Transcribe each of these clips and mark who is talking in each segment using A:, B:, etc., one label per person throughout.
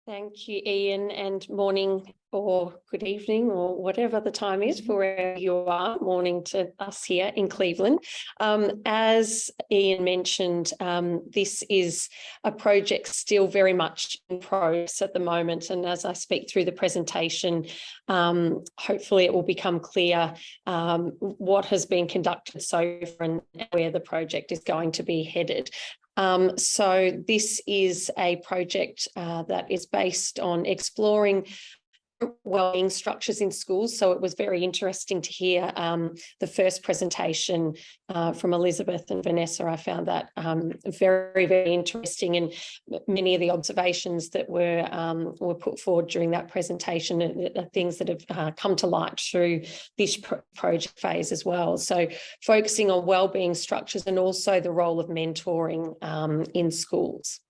A: Thank you, Ian, and morning or good evening or whatever the time is for wherever you are, morning to us here in Cleveland. As Ian mentioned, this is a project still very much in progress at the moment, and as I speak through the presentation, hopefully it will become clear what has been conducted so far and where the project is going to be headed. So this is a project that is based on exploring wellbeing structures in schools. So it was very interesting to hear the first presentation from Elizabeth and Vanessa. I found that very, very interesting, and many of the observations that were put forward during that presentation are things that have come to light through this project phase as well. So focusing on wellbeing structures and also the role of mentoring in schools.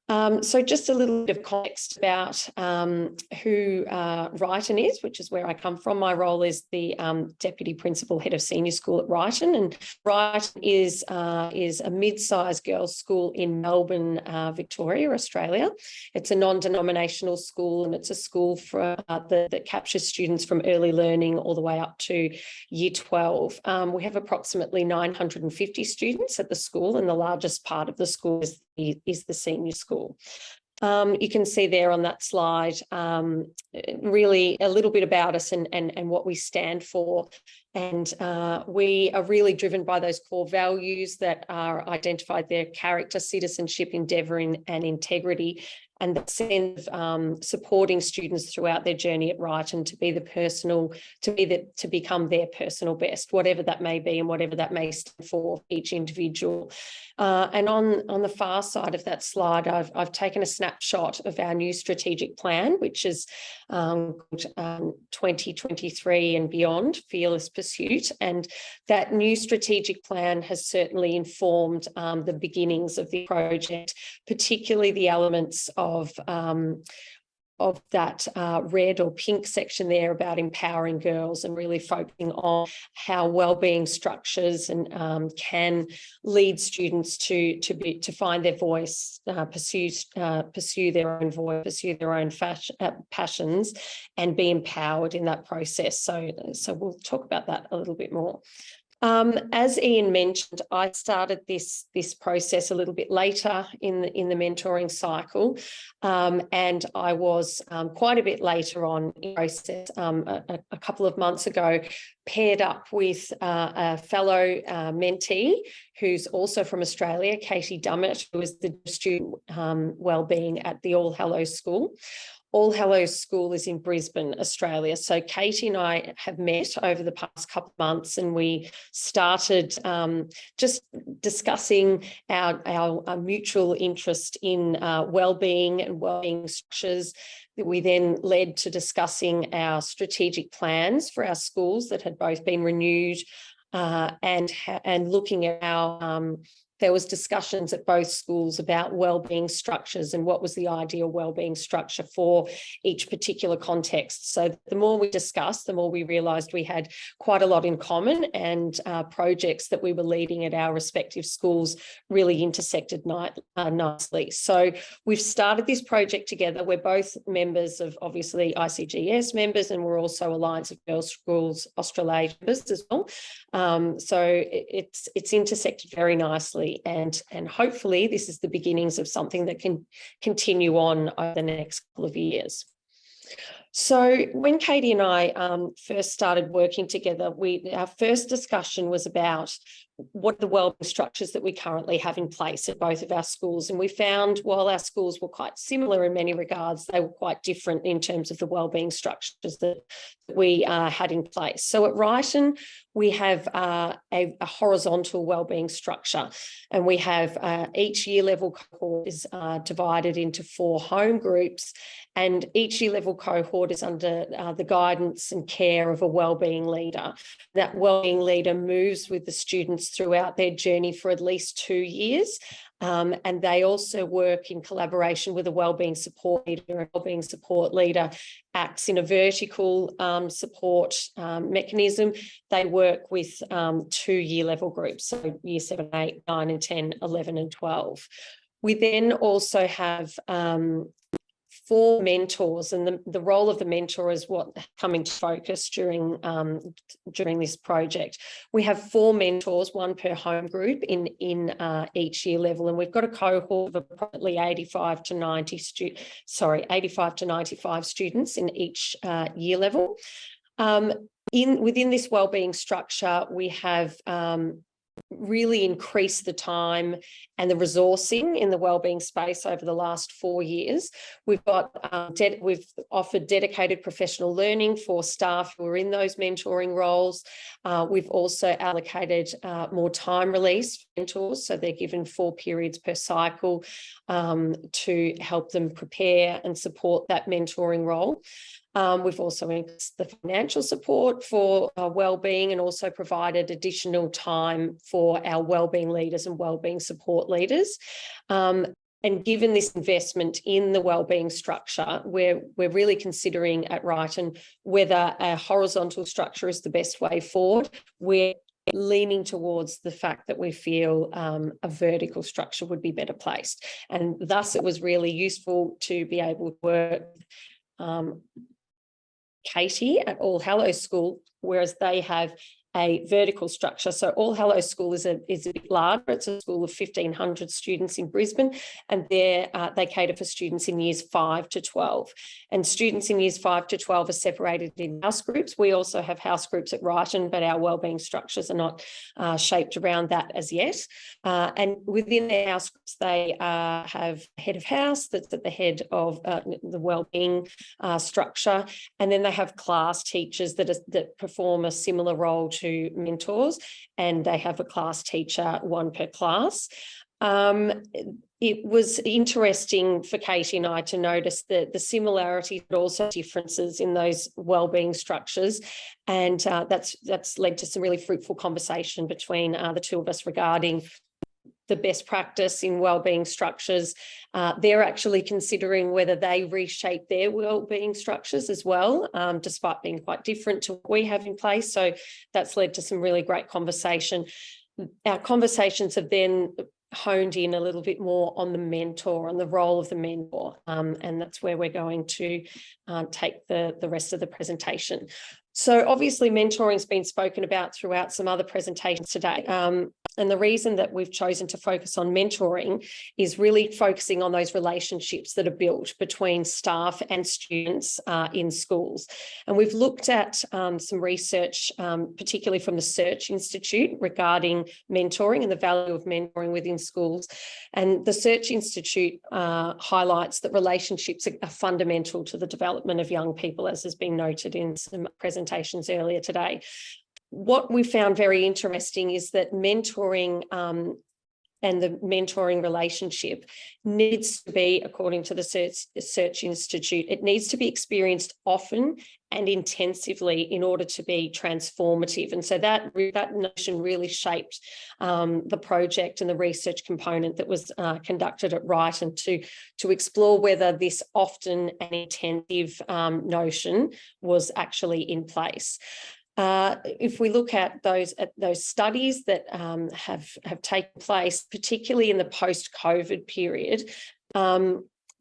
A: So just a little bit of context about who Ryton is, which is where I come from. My role is the Deputy Principal Head of Senior School at Ryton, and Ryton is a mid-sized girls' school in Melbourne, Victoria, Australia. It's a non-denominational school, and it's a school for that captures students from early learning all the way up to year 12. We have approximately 950 students at the school, and the largest part of the school is the senior school. You can see there on that slide really a little bit about us and what we stand for. And we are really driven by those core values that are identified there: character, citizenship, endeavour, and integrity. And the sense of supporting students throughout their journey at Ryton to become their personal best, whatever that may be and whatever that may stand for each individual. And on the far side of that slide, I've taken a snapshot of our new strategic plan, which is 2023 and beyond, Fearless Pursuit. And that new strategic plan has certainly informed the beginnings of the project, particularly the elements of that red or pink section there about empowering girls and really focusing on how wellbeing structures and can lead students to find their voice, pursue their own voice, pursue their own passions, and be empowered in that process. So we'll talk about that a little bit more. As Ian mentioned, I started this process a little bit later in the mentoring cycle, and I was quite a bit later on in the process, a couple of months ago, paired up with a fellow mentee who's also from Australia, Katie Dummett, who is the student wellbeing at the All Hallows School. All Hallows School is in Brisbane, Australia. So Katie and I have met over the past couple of months, and we started just discussing our mutual interest in wellbeing and wellbeing structures. We then led to discussing our strategic plans for our schools that had both been renewed, and looking at our there was discussions at both schools about wellbeing structures and what was the ideal wellbeing structure for each particular context. So the more we discussed, the more we realised we had quite a lot in common, and projects that we were leading at our respective schools really intersected nicely. So we've started this project together. We're both members of, obviously, ICGS members, and we're also Alliance of Girls Schools Australasia members as well. So it's intersected very nicely. And hopefully this is the beginnings of something that can continue on over the next couple of years. So when Katie and I first started working together, our first discussion was about what are the wellbeing structures that we currently have in place at both of our schools. And we found while our schools were quite similar in many regards, they were quite different in terms of the wellbeing structures that we had in place. So at Ryton, we have a horizontal wellbeing structure, and we have each year level cohort is divided into 4 home groups, and each year level cohort is under the guidance and care of a wellbeing leader. That wellbeing leader moves with the students throughout their journey for at least 2 years. And they also work in collaboration with a wellbeing support leader. A wellbeing support leader acts in a vertical support mechanism. They work with 2 year level groups, so year 7, 8, 9 and 10, 11 and 12. We then also have 4 mentors, and the role of the mentor is what come into focus during this project. We have 4 mentors, 1 per home group in each year level, and we've got a cohort of approximately 85 to 95 students in each year level. Within this wellbeing structure, we have really increased the time and the resourcing in the wellbeing space over the last 4 years. We've offered dedicated professional learning for staff who are in those mentoring roles. We've also allocated more time release for mentors, so they're given 4 periods per cycle to help them prepare and support that mentoring role. We've also increased the financial support for wellbeing and also provided additional time for our wellbeing leaders and wellbeing support leaders. And given this investment in the wellbeing structure, we're really considering at Wrighton whether a horizontal structure is the best way forward. We're leaning towards the fact that we feel a vertical structure would be better placed. And thus it was really useful to be able to work Katie at All Hallows School, whereas they have a vertical structure. So All Hallows School is a bit larger. It's a school of 1,500 students in Brisbane, and they cater for students in years 5 to 12. And students in years 5 to 12 are separated in house groups. We also have house groups at Wrighton, but our wellbeing structures are not shaped around that as yet. And within their house groups, they have a head of house that's at the head of the wellbeing structure, and then they have class teachers that perform a similar role to mentors, and they have a class teacher, 1 per class. It was interesting for Katie and I to notice the similarities but also differences in those wellbeing structures, and that's led to some really fruitful conversation between the 2 of us regarding the best practice in wellbeing structures. They're actually considering whether they reshape their wellbeing structures as well, despite being quite different to what we have in place. So that's led to some really great conversation. Our conversations have then honed in a little bit more on the mentor, on the role of the mentor, and that's where we're going to take the rest of the presentation. So obviously mentoring has been spoken about throughout some other presentations today. And the reason that we've chosen to focus on mentoring is really focusing on those relationships that are built between staff and students in schools. And we've looked at some research, particularly from the Search Institute, regarding mentoring and the value of mentoring within schools. And the Search Institute highlights that relationships are fundamental to the development of young people, as has been noted in some presentations earlier today. What we found very interesting is that mentoring and the mentoring relationship needs to be, according to the Search Institute, it needs to be experienced often and intensively in order to be transformative. And so that notion really shaped the project and the research component that was conducted at Wrighton to explore whether this often and intensive notion was actually in place. If we look at those studies that have taken place, particularly in the post-COVID period,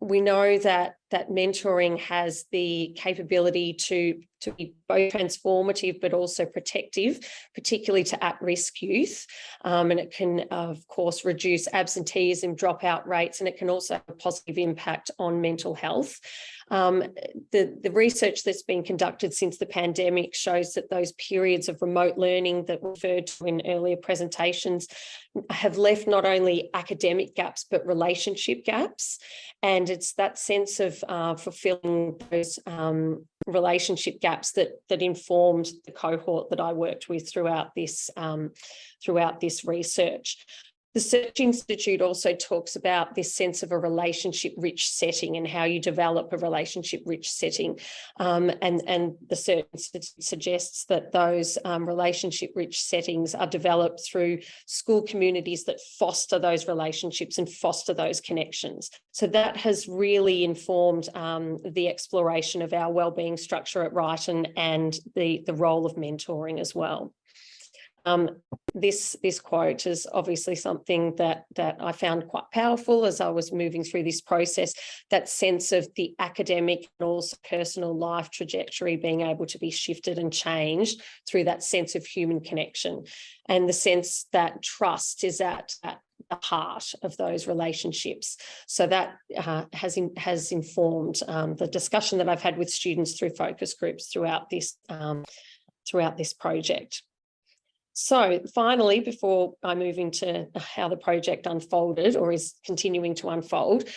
A: we know that mentoring has the capability to be both transformative but also protective, particularly to at-risk youth. And it can, of course, reduce absenteeism, dropout rates, and it can also have a positive impact on mental health. The research that's been conducted since the pandemic shows that those periods of remote learning that were referred to in earlier presentations have left not only academic gaps but relationship gaps, and it's that sense of fulfilling those relationship gaps that informed the cohort that I worked with throughout this research. The Search Institute also talks about this sense of a relationship-rich setting and how you develop a relationship-rich setting. And the Search Institute suggests that those relationship-rich settings are developed through school communities that foster those relationships and foster those connections. So that has really informed the exploration of our wellbeing structure at Wrighton and the role of mentoring as well. This quote is obviously something that I found quite powerful as I was moving through this process, that sense of the academic and also personal life trajectory being able to be shifted and changed through that sense of human connection, and the sense that trust is at the heart of those relationships. So that has informed the discussion that I've had with students through focus groups throughout this project. So finally, before I move into how the project unfolded or is continuing to unfold,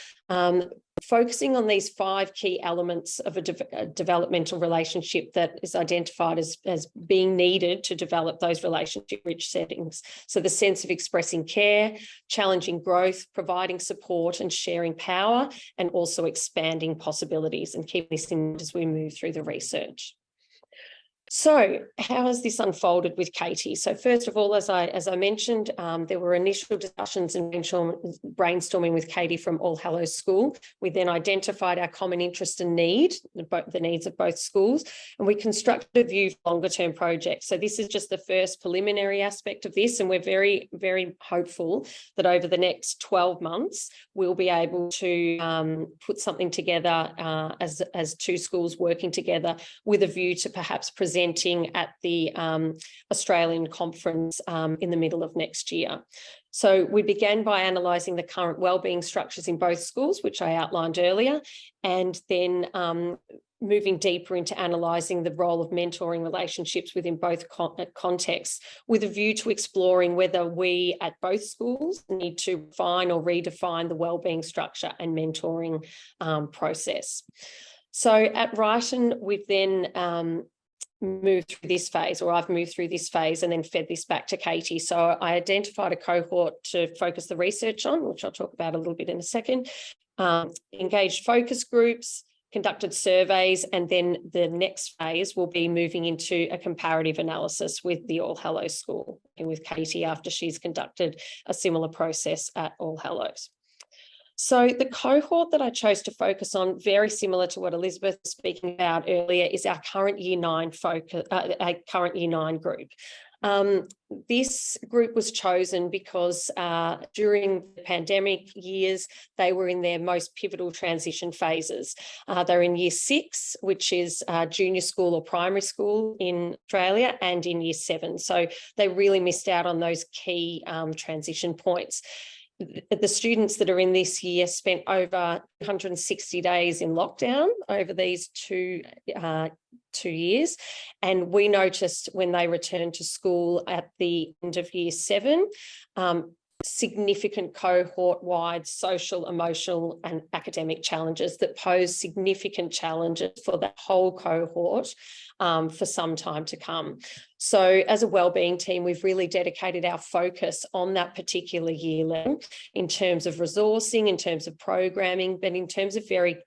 A: focusing on these 5 key elements of a developmental relationship that is identified as being needed to develop those relationship-rich settings. So the sense of expressing care, challenging growth, providing support and sharing power, and also expanding possibilities, and keep this in mind as we move through the research. So how has this unfolded with Katie? So first of all, as I mentioned, there were initial discussions and brainstorming with Katie from All Hallows School. We then identified our common interest and need, the needs of both schools, and we constructed a view for longer term projects. So this is just the first preliminary aspect of this, and we're very, very hopeful that over the next 12 months, we'll be able to put something together as 2 schools working together with a view to perhaps presenting at the Australian conference in the middle of next year. So we began by analysing the current wellbeing structures in both schools, which I outlined earlier, and then moving deeper into analysing the role of mentoring relationships within both contexts, with a view to exploring whether we at both schools need to refine or redefine the wellbeing structure and mentoring process. So at Ryton, we've then moved through this phase, or I've moved through this phase and then fed this back to Katie. So I identified a cohort to focus the research on, which I'll talk about a little bit in a second, engaged focus groups, conducted surveys, and then the next phase will be moving into a comparative analysis with the All Hallows School and with Katie after she's conducted a similar process at All Hallows. So the cohort that I chose to focus on, very similar to what Elizabeth was speaking about earlier, is our current Year 9 group. This group was chosen because during the pandemic years, they were in their most pivotal transition phases. They're in Year 6, which is junior school or primary school in Australia, and in Year 7. So they really missed out on those key transition points. The students that are in this year spent over 160 days in lockdown over these two years. And we noticed when they returned to school at the end of Year 7, significant cohort-wide social, emotional and academic challenges that pose significant challenges for that whole cohort for some time to come. So as a wellbeing team, we've really dedicated our focus on that particular year level in terms of resourcing, in terms of programming, but in terms of very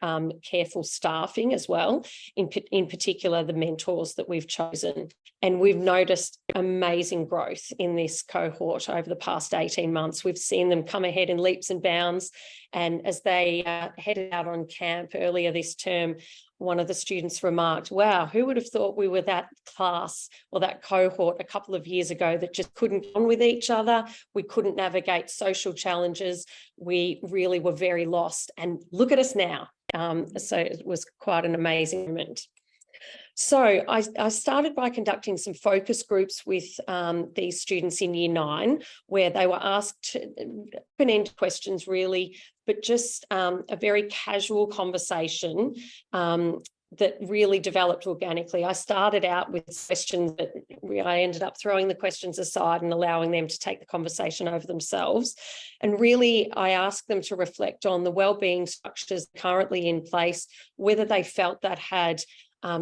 A: careful staffing as well, in particular the mentors that we've chosen. And we've noticed amazing growth in this cohort over the past 18 months. We've seen them come ahead in leaps and bounds. And as they headed out on camp earlier this term, one of the students remarked, wow, who would have thought we were that class or that cohort a couple of years ago that just couldn't get on with each other. We couldn't navigate social challenges. We really were very lost. And look at us now. So it was quite an amazing moment. So I started by conducting some focus groups with these students in Year 9, where they were asked open-ended questions really, but just a very casual conversation that really developed organically. I started out with questions that I ended up throwing the questions aside and allowing them to take the conversation over themselves. And really, I asked them to reflect on the wellbeing structures currently in place, whether they felt that had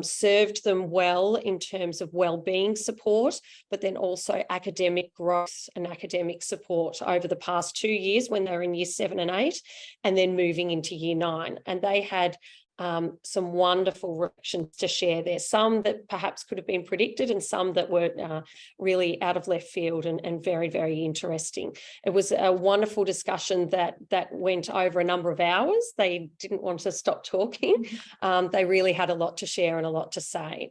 A: served them well in terms of wellbeing support, but then also academic growth and academic support over the past 2 years when they were in Year 7 and 8, and then moving into Year 9. And they had some wonderful reactions to share there, some that perhaps could have been predicted and some that were really out of left field and very, very interesting. It was a wonderful discussion that went over a number of hours. They didn't want to stop talking. They really had a lot to share and a lot to say.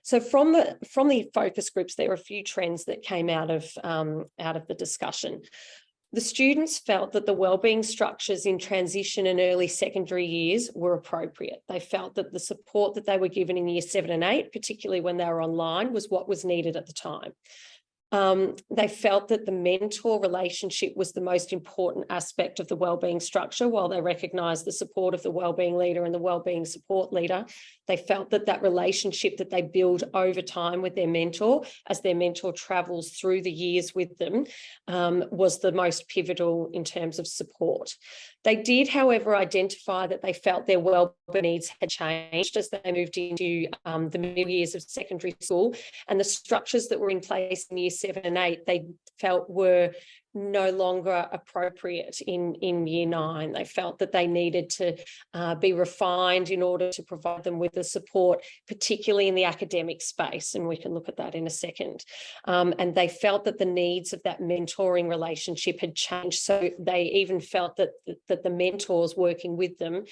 A: So from the focus groups, there were a few trends that came out of the discussion. The students felt that the wellbeing structures in transition and early secondary years were appropriate. They felt that the support that they were given in year 7 and 8, particularly when they were online, was what was needed at the time. They felt that the mentor relationship was the most important aspect of the wellbeing structure. While they recognised the support of the wellbeing leader and the wellbeing support leader, they felt that that relationship that they build over time with their mentor, as their mentor travels through the years with them, was the most pivotal in terms of support. They did, however, identify that they felt their wellbeing needs had changed as they moved into the middle years of secondary school, and the structures that were in place in year 7 and 8 they felt were no longer appropriate in year 9. They felt that they needed to be refined in order to provide them with the support, particularly in the academic space, and we can look at that in a second. And they felt that the needs of that mentoring relationship had changed, so they even felt that the mentors working with them,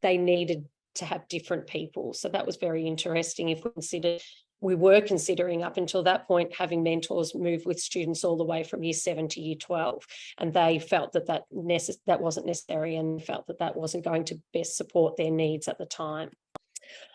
A: they needed to have different people. So that was very interesting if we were considering up until that point having mentors move with students all the way from year 7 to year 12, and they felt that wasn't necessary, and felt that that wasn't going to best support their needs at the time.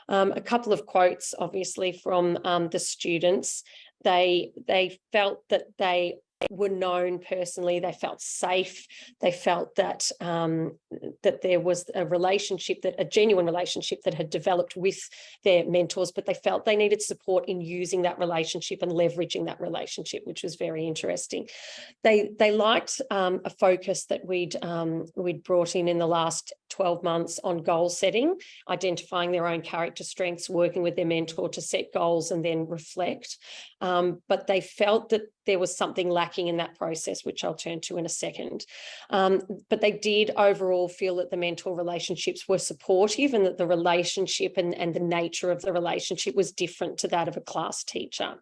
A: A couple of quotes, obviously, from the students. They felt that they were known personally, they felt safe, they felt that that there was a genuine relationship that had developed with their mentors, but they felt they needed support in using that relationship and leveraging that relationship, which was very interesting. They liked a focus that we'd brought in the last 12 months on goal setting, identifying their own character strengths, working with their mentor to set goals and then reflect. But they felt that there was something lacking in that process, which I'll turn to in a second. But they did overall feel that the mentor relationships were supportive, and that the relationship and the nature of the relationship was different to that of a class teacher.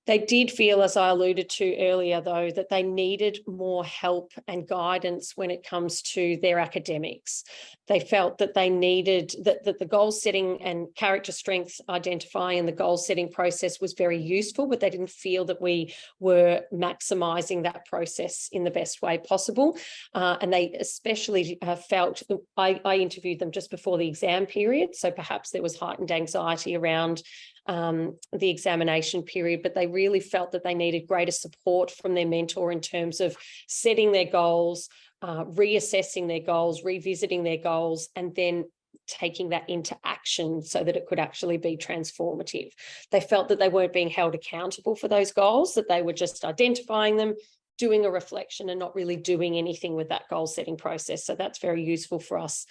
A: They did feel, as I alluded to earlier, though, that they needed more help and guidance when it comes to their academics. They felt that they needed that the goal setting and character strengths identifying in the goal setting process was very useful, but they didn't feel that we were maximising that process in the best way possible. And they especially felt, I interviewed them just before the exam period, so perhaps there was heightened anxiety around the examination period, but they really felt that they needed greater support from their mentor in terms of setting their goals, reassessing their goals, revisiting their goals, and then taking that into action so that it could actually be transformative. They felt that they weren't being held accountable for those goals, that they were just identifying them, doing a reflection, and not really doing anything with that goal setting process. So that's very useful for us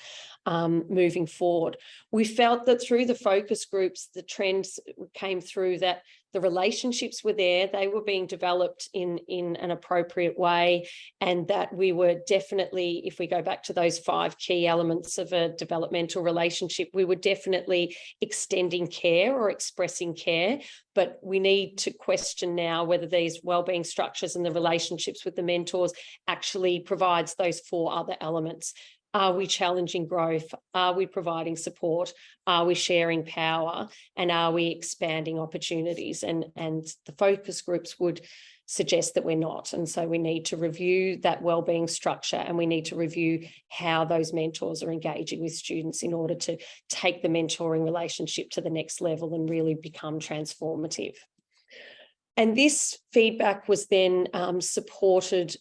A: moving forward. We felt that through the focus groups, the trends came through that the relationships were there, they were being developed in an appropriate way, and that we were definitely, if we go back to those 5 key elements of a developmental relationship, we were definitely extending care or expressing care. But we need to question now whether these wellbeing structures and the relationships with the mentors actually provides those 4 other elements. Are we challenging growth? Are we providing support? Are we sharing power? And are we expanding opportunities? And the focus groups would suggest that we're not. And so we need to review that wellbeing structure, and we need to review how those mentors are engaging with students in order to take the mentoring relationship to the next level and really become transformative. And this feedback was then supported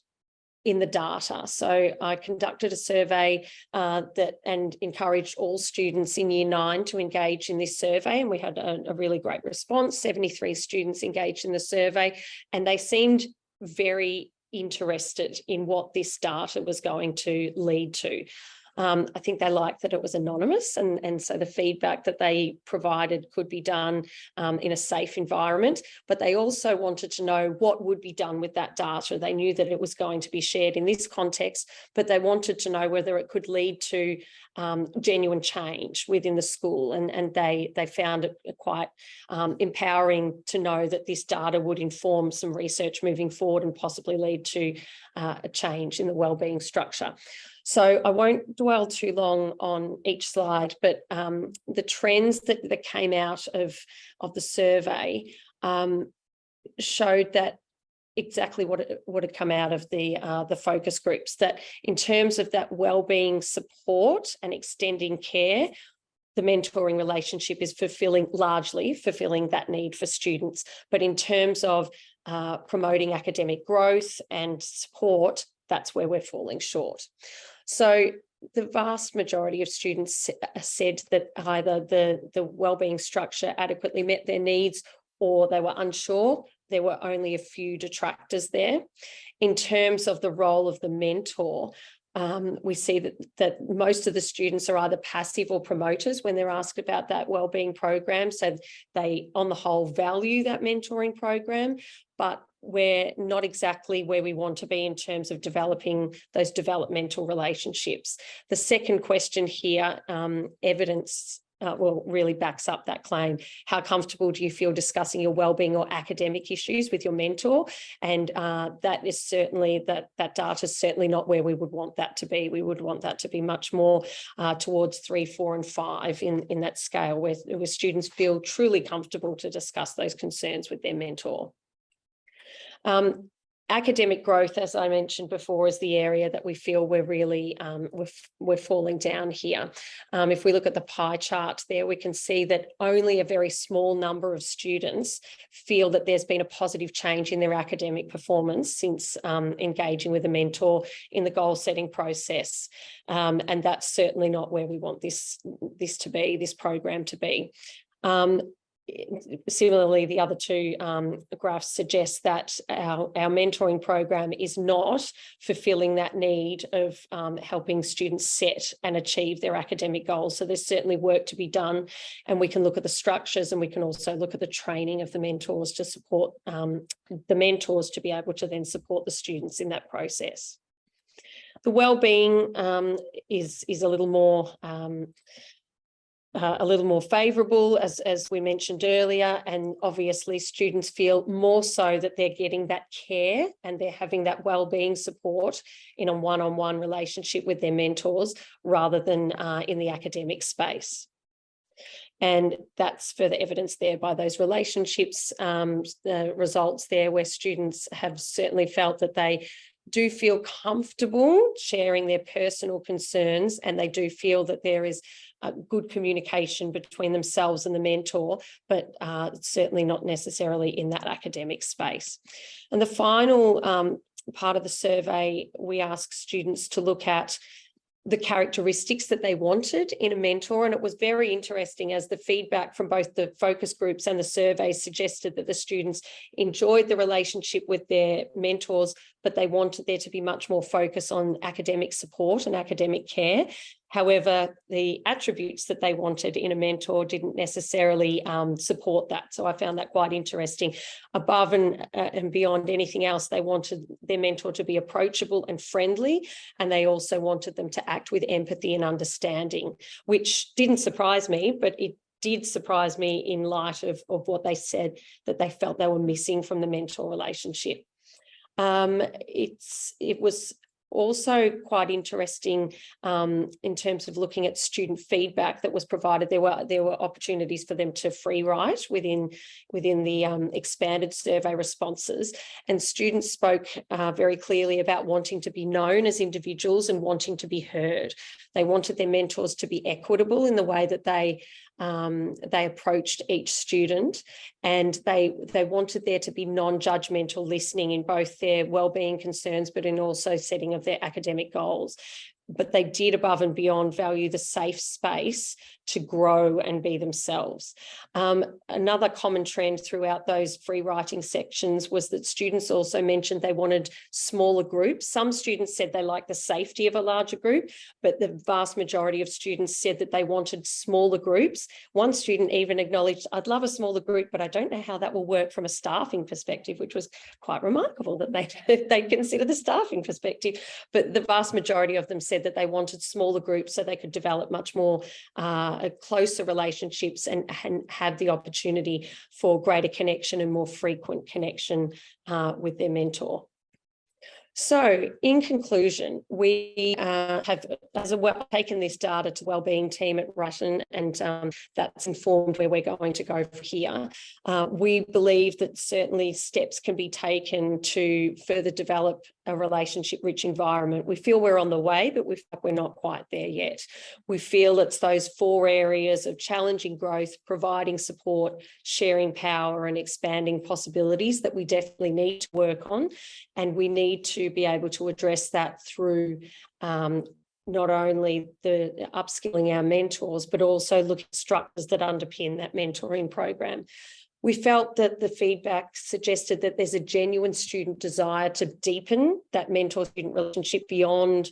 A: in the data. So I conducted a survey and encouraged all students in year 9 to engage in this survey, and we had a really great response. 73 students engaged in the survey, and they seemed very interested in what this data was going to lead to. I think they liked that it was anonymous, and so the feedback that they provided could be done in a safe environment, but they also wanted to know what would be done with that data. They knew that it was going to be shared in this context, but they wanted to know whether it could lead to genuine change within the school, and they found it quite empowering to know that this data would inform some research moving forward and possibly lead to a change in the wellbeing structure. So I won't dwell too long on each slide, but the trends that came out of the survey showed that exactly what had come out of the focus groups, that in terms of that wellbeing support and extending care, the mentoring relationship is largely fulfilling that need for students. But in terms of promoting academic growth and support, that's where we're falling short. So the vast majority of students said that either the wellbeing structure adequately met their needs or they were unsure. There were only a few detractors there. In terms of the role of the mentor, we see that most of the students are either passive or promoters when they're asked about that wellbeing program. So they, on the whole, value that mentoring program, but we're not exactly where we want to be in terms of developing those developmental relationships. The second question here, evidence really backs up that claim. How comfortable do you feel discussing your wellbeing or academic issues with your mentor? And that is certainly, that data is certainly not where we would want that to be. We would want that to be much more towards 3, 4, and 5 in that scale, where students feel truly comfortable to discuss those concerns with their mentor. Academic growth, as I mentioned before, is the area that we feel we're really we're falling down here. If we look at the pie chart there, we can see that only a very small number of students feel that there's been a positive change in their academic performance since engaging with a mentor in the goal setting process. And that's certainly not where we want this program to be. Similarly, the other two graphs suggest that our mentoring program is not fulfilling that need of helping students set and achieve their academic goals. So there's certainly work to be done, and we can look at the structures, and we can also look at the training of the mentors to support the mentors to be able to then support the students in that process. The wellbeing is a little more favourable, as we mentioned earlier, and obviously students feel more so that they're getting that care and they're having that wellbeing support in a one-on-one relationship with their mentors rather than in the academic space. And that's further evidence there by those relationships, the results there, where students have certainly felt that they do feel comfortable sharing their personal concerns, and they do feel that there is good communication between themselves and the mentor, but certainly not necessarily in that academic space. And the final part of the survey, we asked students to look at the characteristics that they wanted in a mentor. And it was very interesting, as the feedback from both the focus groups and the surveys suggested that the students enjoyed the relationship with their mentors, but they wanted there to be much more focus on academic support and academic care. However, the attributes that they wanted in a mentor didn't necessarily support that. So I found that quite interesting. Above and beyond anything else, they wanted their mentor to be approachable and friendly, and they also wanted them to act with empathy and understanding, which didn't surprise me, but it did surprise me in light of what they said that they felt they were missing from the mentor relationship. It was also quite interesting in terms of looking at student feedback that was provided. There were opportunities for them to free write within the expanded survey responses, and students spoke very clearly about wanting to be known as individuals and wanting to be heard. They wanted their mentors to be equitable in the way that they approached each student, and they wanted there to be non-judgmental listening in both their wellbeing concerns, but in also setting of their academic goals. But they did, above and beyond, value the safe space to grow and be themselves. Another common trend throughout those free writing sections was that students also mentioned they wanted smaller groups. Some students said they liked the safety of a larger group, but the vast majority of students said that they wanted smaller groups. One student even acknowledged, "I'd love a smaller group, but I don't know how that will work from a staffing perspective," which was quite remarkable that they consider the staffing perspective. But the vast majority of them said that they wanted smaller groups so they could develop much more closer relationships and have the opportunity for greater connection and more frequent connection with their mentor. So, in conclusion, we have, as well, taken this data to wellbeing team at Rushen, and that's informed where we're going to go from here. We believe that certainly steps can be taken to further develop a relationship-rich environment. We feel we're on the way, but we're not quite there yet. We feel it's those 4 areas of challenging growth, providing support, sharing power, and expanding possibilities that we definitely need to work on. And we need to be able to address that through not only the upskilling our mentors, but also looking at structures that underpin that mentoring program. We felt that the feedback suggested that there's a genuine student desire to deepen that mentor-student relationship beyond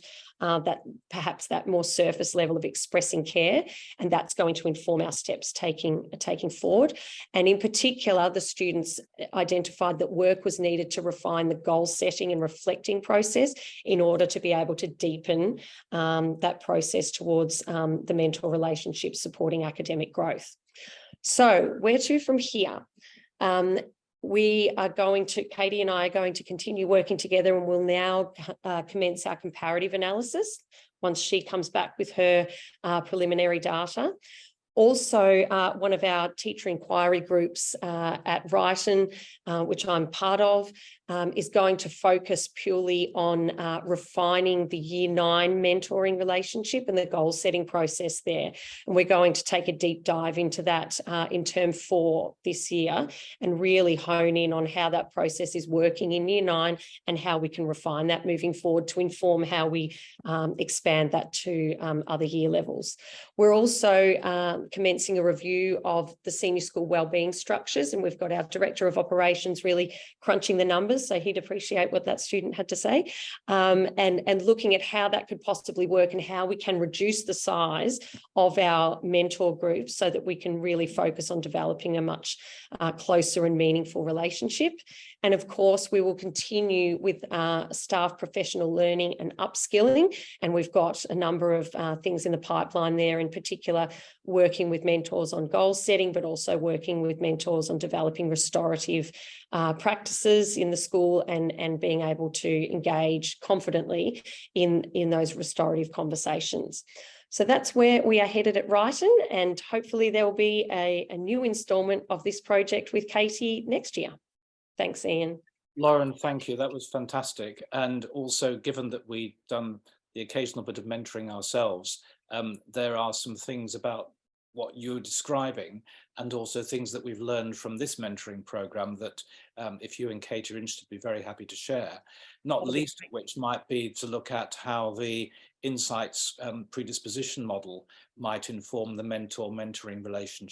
A: perhaps that more surface level of expressing care, and that's going to inform our steps taking forward. And in particular, the students identified that work was needed to refine the goal setting and reflecting process in order to be able to deepen that process towards the mentor relationship supporting academic growth. So where to from here? We are going to, Katie and I are going to continue working together, and we'll now commence our comparative analysis once she comes back with her preliminary data. Also, one of our teacher inquiry groups at Wrighton, which I'm part of, is going to focus purely on refining the Year 9 mentoring relationship and the goal setting process there. And we're going to take a deep dive into that in term 4 this year, and really hone in on how that process is working in Year 9 and how we can refine that moving forward to inform how we expand that to other year levels. We're also commencing a review of the senior school wellbeing structures, and we've got our Director of Operations really crunching the numbers, so he'd appreciate what that student had to say, and looking at how that could possibly work and how we can reduce the size of our mentor groups so that we can really focus on developing a much closer and meaningful relationship. And of course, we will continue with staff professional learning and upskilling, and we've got a number of things in the pipeline there, in particular working with mentors on goal setting, but also working with mentors on developing restorative practices in the school, and being able to engage confidently in those restorative conversations. So that's where we are headed at Wrighton, and hopefully there will be a new instalment of this project with Katie next year. Thanks, Ian.
B: Lauren, thank you. That was fantastic. And also, given that we've done the occasional bit of mentoring ourselves, there are some things about what you're describing, and also things that we've learned from this mentoring program that if you and Kate are interested, be very happy to share, not least of which might be to look at how the insights predisposition model might inform the mentor-mentoring relationship.